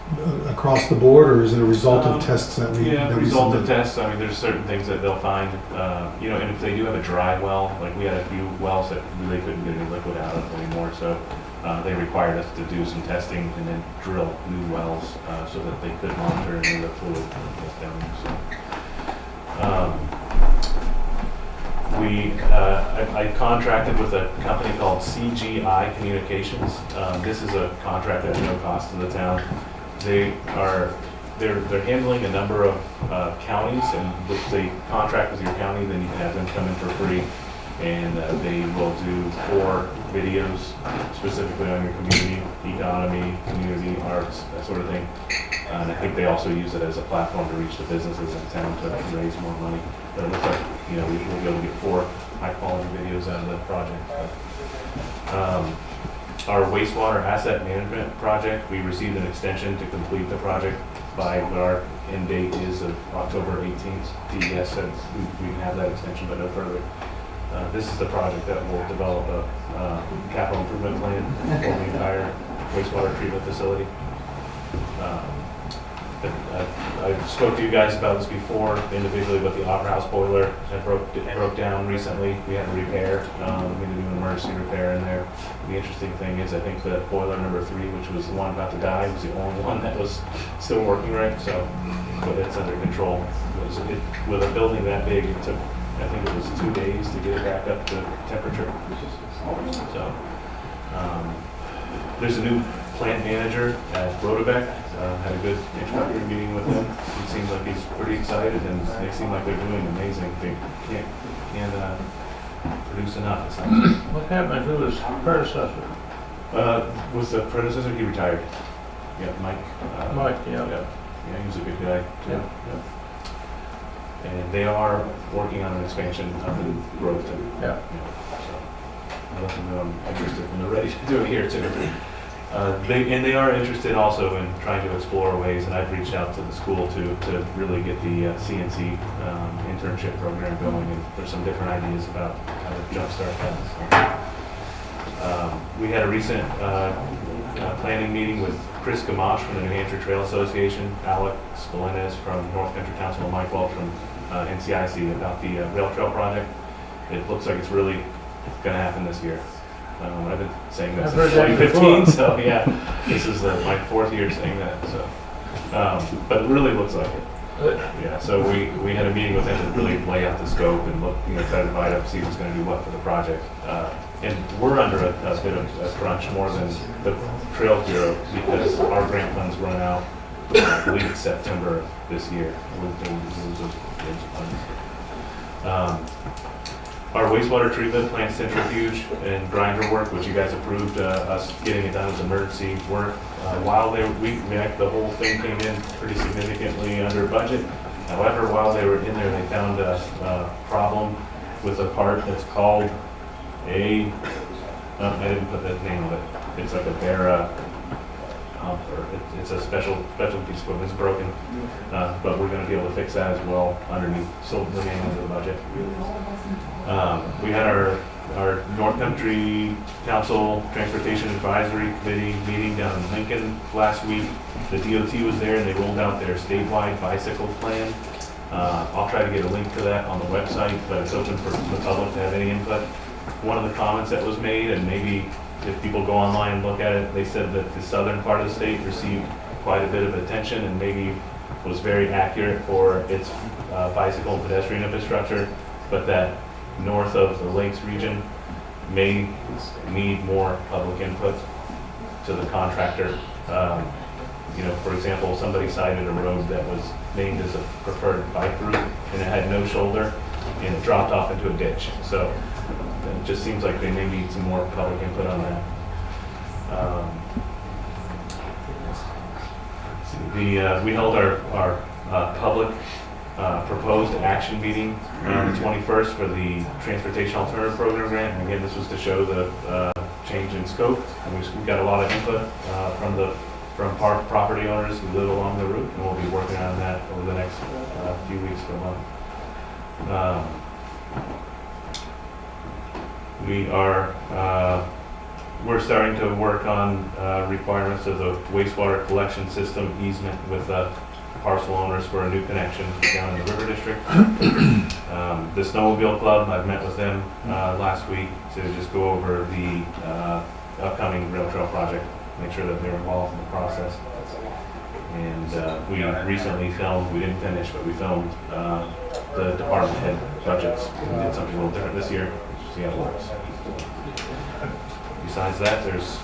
across the board, or is it a result of tests that we? Yeah, that we result of submit? tests. I mean, there's certain things that they'll find, you know, and if they do have a dry well, like we had a few wells that really couldn't get any liquid out of anymore, so they required us to do some testing and then drill new wells so that they could monitor any of the fluid that goes down. So, I contracted with a company called CGI Communications. This is a contract at no cost to the town. They're handling a number of counties, and if they contract with your county, then you can have them come in for free, and they will do 4 videos specifically on your community, economy, community, arts, that sort of thing. And I think they also use it as a platform to reach the businesses in town to raise more money. But it looks like, you know, we'll be able to get 4 high-quality videos out of the project. Our wastewater asset management project, we received an extension to complete the project by what our end date is of October 18th. DES said we can have that extension, but no further. This is the project that will develop a capital improvement plan for the entire wastewater treatment facility. I spoke to you guys about this before individually, but the Opera House boiler that broke down recently. We had to repair. We had to do an emergency repair in there. The interesting thing is I think that boiler number 3, which was the one about to die, was the only one that was still working right, so but it's under control. With a building that big, it took, I think it was 2 days to get it back up to temperature. So there's a new plant manager at Rotobec. Had a good introductory meeting with him. He seems like he's pretty excited, and they seem like they're doing amazing. They can't produce enough. It sounds like. What happened to his predecessor? Was the predecessor? He retired. Yeah, Mike. Mike, yeah. Yeah, he was a good guy too. Yeah. And they are working on an expansion up in Groveton. Yeah. So I let them know I'm interested when they're ready to do it here too. They are interested also in trying to explore ways, and I've reached out to the school to really get the CNC internship program going, and there's some different ideas about how to jumpstart that. So, we had a recent planning meeting with Chris Gamache from the New Hampshire Trail Association, Alex Belenez from North Country Council, and Mike Welch from NCIC about the rail trail project. It looks like it's really going to happen this year. I've been saying that since 2015, so yeah, this is my 4th year saying that. So, but it really looks like it. Yeah. So we had a meeting with them to really lay out the scope and look, try to divide up, see who's going to do what for the project. And we're under a bit of a crunch more than the Trail Bureau because our grant funds run out. I believe it's September of this year. Our wastewater treatment plant centrifuge and grinder work, which you guys approved us getting it done as emergency work, while the whole thing came in pretty significantly under budget. However, while they were in there, they found a problem with a part that's called I didn't put the name of it. It's like a Vera pump, or it's a special piece of equipment. It's broken, but we're going to be able to fix that as well underneath, so remain under the budget. We had our North Country Council Transportation Advisory Committee meeting down in Lincoln last week. The DOT was there and they rolled out their statewide bicycle plan. I'll try to get a link to that on the website, but it's open for the public to have any input. One of the comments that was made, and maybe if people go online and look at it, they said that the southern part of the state received quite a bit of attention and maybe was very accurate for its bicycle and pedestrian infrastructure, but that north of the Lakes region may need more public input to the contractor. For example, somebody cited a road that was named as a preferred bike route and it had no shoulder and it dropped off into a ditch. So it just seems like they may need some more public input on that. We held our public proposed action meeting on the 21st for the Transportation Alternative Program grant. And again, this was to show the change in scope. And we got a lot of input from park property owners who live along the route, and we'll be working on that over the next few weeks to a month. We are we're starting to work on requirements of the wastewater collection system easement with parcel owners for a new connection down in the River District. The Snowmobile Club, I've met with them last week to just go over the upcoming rail trail project, make sure that they're involved in the process. And we recently filmed, we didn't finish, but we filmed the department head budgets. We did something a little different this year, see how it works. Besides that, there's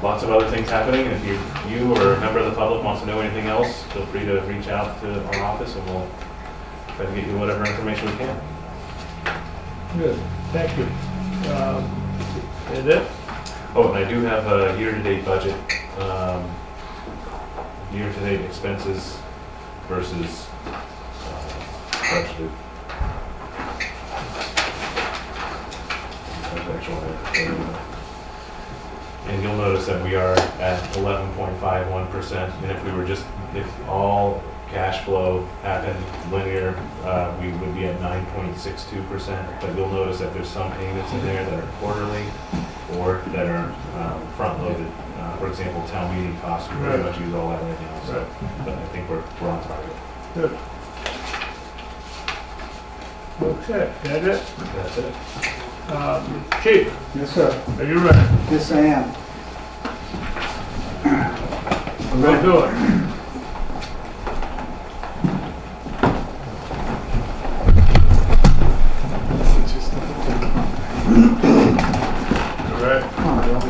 lots of other things happening, and if you or a member of the public wants to know anything else, feel free to reach out to our office and we'll try to get you whatever information we can. Good, thank you. Is it? Oh, and I do have a year-to-date budget, year-to-date expenses versus budgeted. And you'll notice that we are at 11.51%, and if all cash flow happened linear, we would be at 9.62%, but you'll notice that there's some payments in there that are quarterly or that are front-loaded. For example, town meeting costs, we pretty much use all that right now, so, but I think we're on target. Good. Okay, that it? That's it. Chief, Yes, sir. are you ready? Yes, I am. Go do it. All right. Come on, Bill.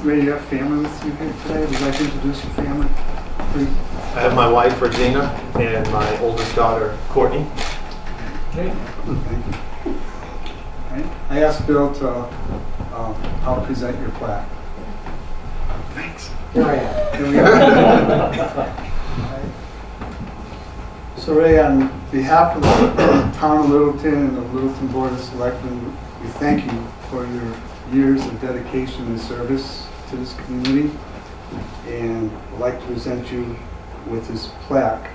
Ray, you have family with you here today? Would you like to introduce your family, please? I have my wife, Regina, and my oldest daughter, Courtney. Okay. Thank you. Right. I asked Bill to help present your plaque. Thanks. Here I am. Here we are. Right. So Ray, on behalf of the town of Littleton and the Littleton Board of Selectmen, we thank you for your years of dedication and service to this community, and I'd like to present you with this plaque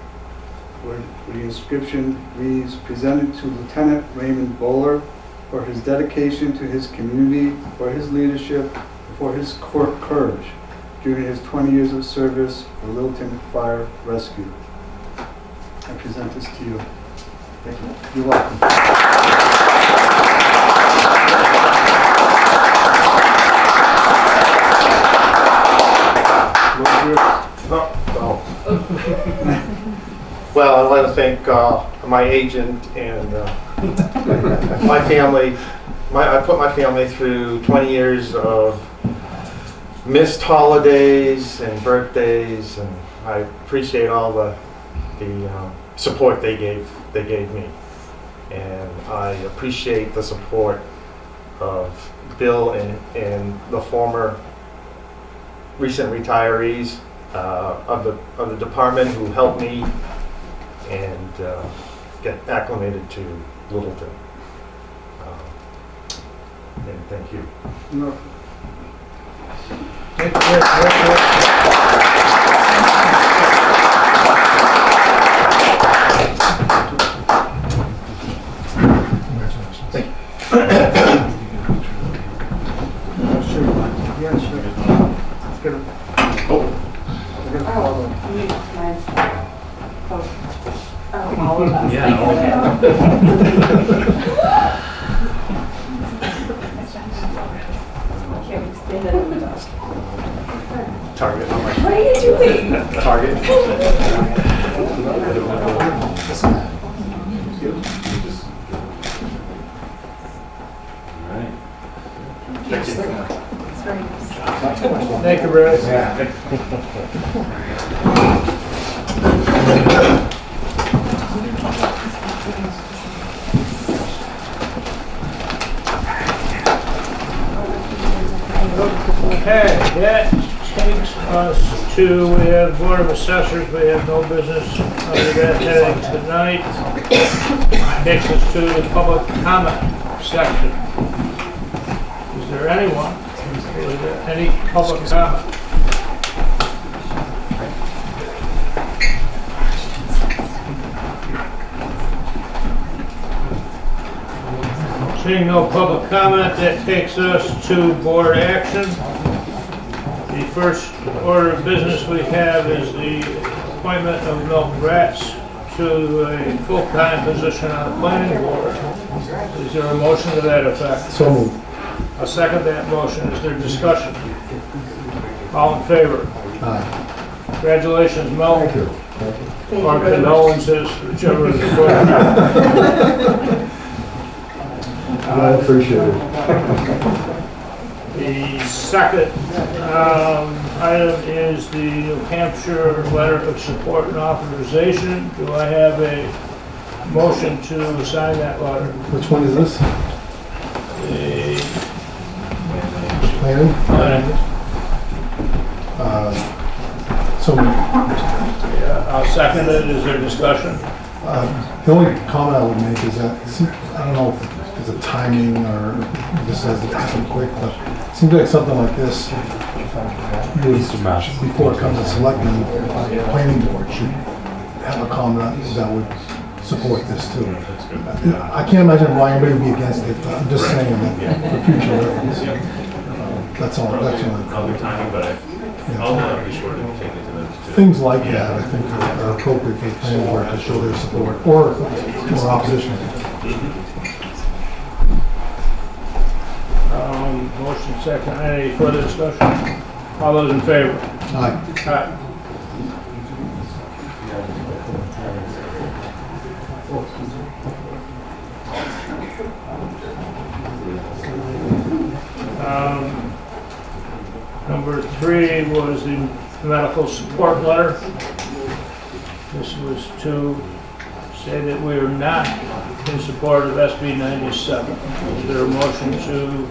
where the inscription reads, presented to Lieutenant Raymond Bowler for his dedication to his community, for his leadership, for his courage during his 20 years of service for Littleton Fire Rescue. I present this to you. Thank you. You're welcome. Well, I want to thank my agent and my family. I put my family through 20 years of missed holidays and birthdays, and I appreciate all the support they gave me. And I appreciate the support of Bill and the former recent retirees of the department who helped me and get acclimated to Littleton. And thank you. No. Thank you. Target. What are you doing? Target. Thank you, Bruce. Okay, that takes us 2, we have Board of Assessors, we have no business under that heading tonight. Takes us to the public comment section. Is there anyone with any public comment? Seeing no public comment, that takes us to board action. The first order of business we have is the appointment of Milton Gratz to a full-time position on the planning board. Is there a motion to that effect? So moved. I'll second that motion. Is there discussion? All in favor? Aye. Congratulations, Mel. Thank you. Or condolences, whichever is good. I appreciate it. The second item is the New Hampshire letter of support and authorization. Do I have a motion to sign that letter? Which one is this? The Planning? So, yeah, I'll second it. Is there discussion? the only comment I would make is that, I don't know if it's a timing or this has to happen quick, but it seems like something like this, before it comes to selectmen, the planning board should have a comment that would support this too. I can't imagine why anybody would be against it, but I'm just saying that for future reference. That's all, that's all. Other timing, but I'll be sure to take it to them. Things like that, I think, are appropriate for the planning board to show their support or opposition. Motion second. Any further discussion? All those in favor? Aye. Aye. Number 3 was the medical support letter. This was to say that we are not in support of SB 97. Is there a motion to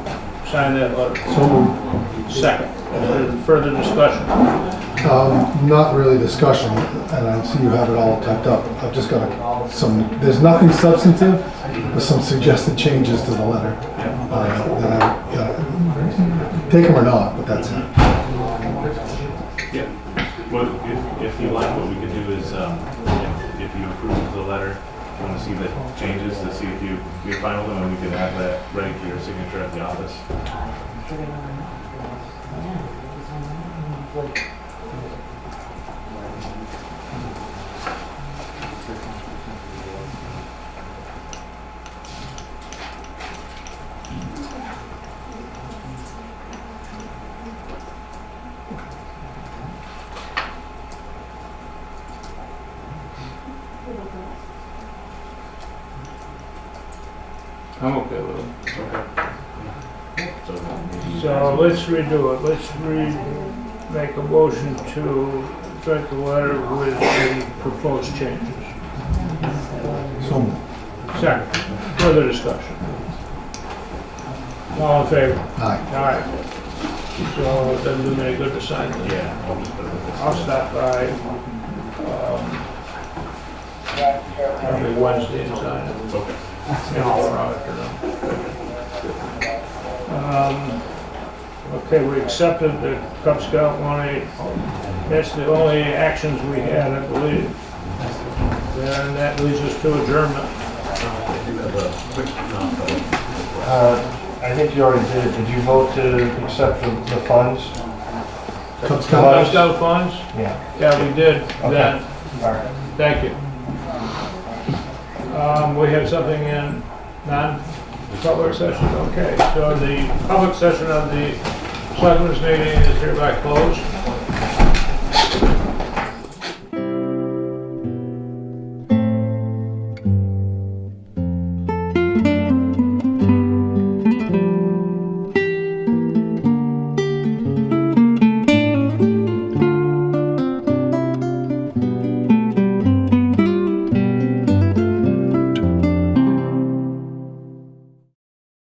sign that letter? So moved. Second. Is there further discussion? Not really discussion, and I see you have it all typed up. I've just got there's nothing substantive, but some suggested changes to the letter. That I take them or not, but that's it. Yeah. Well, if you like, what we could do is, if you approve the letter, if you want to see the changes, to see if you're fine with them, and we can have that ready for your signature at the office. I'm okay with it. Okay. So let's redo it. Let's make a motion to write the letter with the proposed changes. So moved. Second. Further discussion. All in favor? Aye. All right. So it doesn't do me any good to sign this. Yeah, I'll just put it with this. I'll stop by probably Wednesday and sign it. Okay. Okay, we accepted the Cub Scout 1-8. That's the only actions we had, I believe. And that leads us to adjournment. I do have a quick I think you already did. Did you vote to accept the funds? Cub Cub Scout funds? Yeah. Yeah, we did Okay. then. All right. Thank you. We have something in non-public session, okay. So the public session of the Selectmen's meeting is hereby closed.